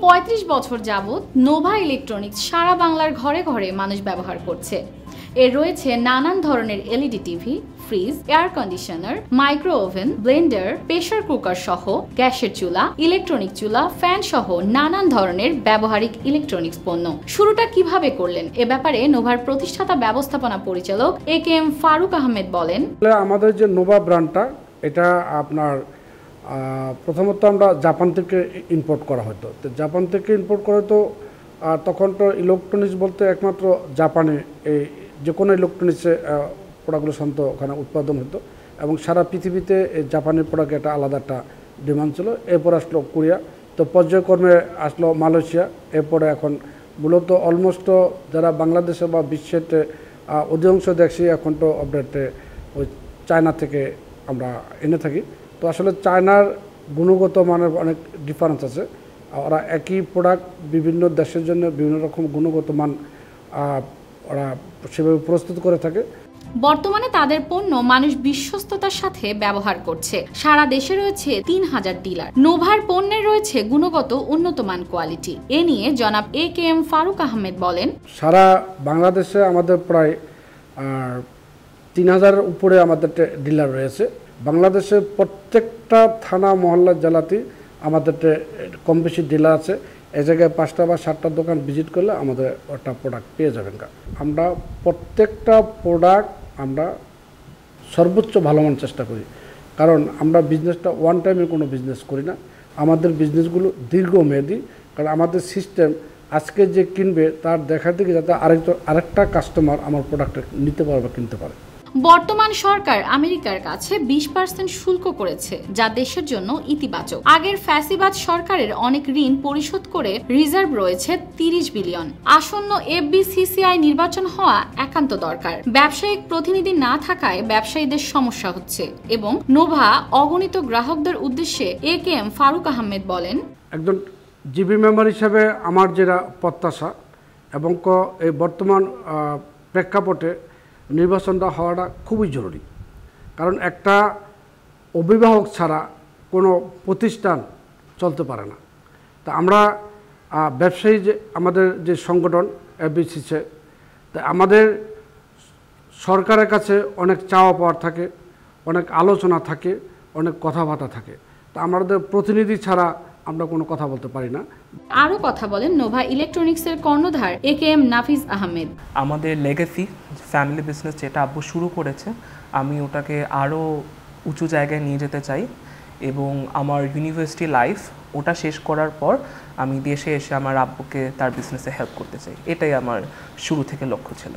৩৫ বছর যাবৎ Nova electronics সারা বাংলার ঘরে ঘরে মানুষ ব্যবহার করছে। এর রয়েছে নানান ধরনের LED TV, fridge, air conditioner, micro oven, Blender, pressure cooker সহ গ্যাসের চুলা, ইলেকট্রনিক চুলা, ফ্যান সহ নানান ধরনের ব্যবহারিক ইলেকট্রনিক্স পণ্য। শুরুটা কিভাবে করলেন এ ব্যাপারে নোভার প্রতিষ্ঠাতা ব্যবস্থাপনা পরিচালক একেএম ফারুক আহমেদ বলেন, আমাদের যে নোভা ব্র্যান্ডটা এটা আপনার প্রথমত আমরা জাপান থেকে ইম্পোর্ট করা হতো। তো জাপান থেকে ইম্পোর্ট করা হতো, তখন তো ইলেকট্রনিক্স বলতে একমাত্র জাপানে এই যে কোনো ইলেকট্রনিক্সে প্রোডাক্টগুলো সাধারণত ওখানে উৎপাদন হতো এবং সারা পৃথিবীতে এই জাপানের প্রোডাক্ট একটা আলাদা একটা ডিমান্ড ছিল। এরপর আসলো কোরিয়া, তো পর্যায়ক্রমে আসলো মালয়েশিয়া, এরপরে এখন মূলত অলমোস্ট যারা বাংলাদেশে বা বিশ্বের অধিকাংশ দেখছি এখন তো আপডেটে ওই চায়না থেকে আমরা এনে থাকি। তো আসলে চায়নার গুণগত মানের অনেক ডিফারেন্স আছে। ওরা একই প্রোডাক্ট বিভিন্ন দেশের জন্য বিভিন্ন রকম গুণগত মান ওরা সেভাবে প্রস্তুত করে থাকে। বর্তমানে তাদের পণ্য মানুষ বিশ্বস্ততার সাথে ব্যবহার করছে। সারা দেশে রয়েছে ৩,০০০ ডিলার। নোভার পণ্যের রয়েছে গুণগত উন্নত মান কোয়ালিটি। এ নিয়ে জনাব একেএম ফারুক আহমেদ বলেন, সারা বাংলাদেশে আমাদের প্রায় ৩,০০০ উপরে আমাদের ডিলার রয়েছে। বাংলাদেশের প্রত্যেকটা থানা, মহল্লা, জেলাতেই আমাদের কম বেশি ডিলার আছে। এই জায়গায় ৫টা বা ৭টা দোকান ভিজিট করলে আমাদের একটা প্রোডাক্ট পেয়ে যাবেন। আমরা প্রত্যেকটা প্রোডাক্ট আমরা সর্বোচ্চ ভালো মান চেষ্টা করি, কারণ আমরা বিজনেসটা ওয়ান টাইমে কোনো বিজনেস করি না। আমাদের বিজনেসগুলো দীর্ঘমেয়াদী, কারণ আমাদের সিস্টেম আজকে যে কিনবে তার দেখা থেকে যাতে আরেকটা কাস্টমার আমার প্রোডাক্ট নিতে পারবে, কিনতে পারে। বর্তমান সরকার আমেরিকার কাছে 20% শুল্ক করেছে, যা দেশের জন্য ইতিবাচক। আগের ফ্যাসিবাদ সরকারের অনেক ঋণ পরিশোধ করে রিজার্ভ রয়েছে 30 বিলিয়ন। আসন্ন এফবিসিসিআই নির্বাচন হওয়া একান্ত দরকার। ব্যবসায়িক প্রতিনিধি না থাকায় ব্যবসায়ীদের সমস্যা হচ্ছে এবং নোভা অগণিত গ্রাহকদের উদ্দেশ্যে একেএম ফারুক আহমেদ বলেন, একজন জিবি মেম্বার হিসেবে আমার যেটা প্রত্যাশা এবং এই বর্তমান প্রেক্ষাপটে নির্বাচনটা হওয়াটা খুবই জরুরি, কারণ একটা অভিভাবক ছাড়া কোনো প্রতিষ্ঠান চলতে পারে না। তা আমরা ব্যবসায়ী যে আমাদের যে সংগঠন এফবিসিসি, তা আমাদের সরকারের কাছে অনেক চাওয়া পাওয়ার থাকে, অনেক আলোচনা থাকে, অনেক কথাবার্তা থাকে। তা আমাদের প্রতিনিধি ছাড়া আমরা কোনো কথা বলতে পারি না। আরও কথা বলেন নোভা ইলেকট্রনিক্সের কর্ণধার একেএম নাফিস আহমেদ। আমাদের লেগেসি ফ্যামিলি বিজনেস যেটা আব্বু শুরু করেছে, আমি ওটাকে আরও উঁচু জায়গায় নিয়ে যেতে চাই এবং আমার ইউনিভার্সিটি লাইফ ওটা শেষ করার পর আমি দেশে এসে আমার আব্বুকে তার বিজনেসে হেল্প করতে চাই। এটাই আমার শুরু থেকে লক্ষ্য ছিল।